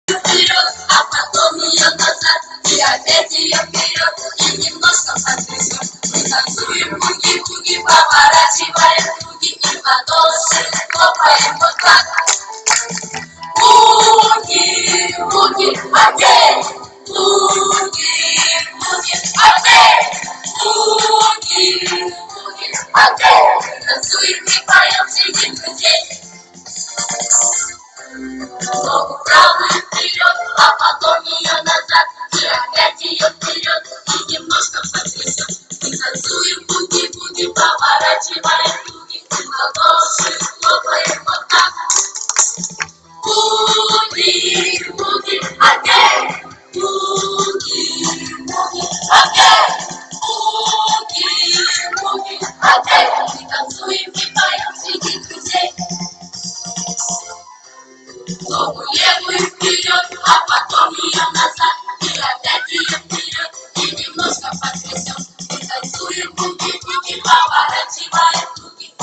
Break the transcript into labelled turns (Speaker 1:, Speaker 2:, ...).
Speaker 1: Вперед, а потом ее назад, и опять ее вперед, и немножко подвезем. Мы танцуем буги-буги, поворачиваем круги, и в ладоши хлопаем вот так. Буги-буги, окей! Буги-буги, окей! Буги-буги, окей! Танцуем и поем среди друзей. Ногу правую вперед, а потом ее назад, и опять ее вперед, и немножко подвезем. Мы танцуем буги-буги, поворачиваем круги, и в ладоши хлопаем вот так. Буги-буги, окей! Буги-буги, окей! Буги-буги, окей! Мы танцуем и поем среди друзей. Ногу левую вперед, а потом ее назад, и опять ее вперед, и немножко подвезем. Мы танцуем буги-буги, поворачиваем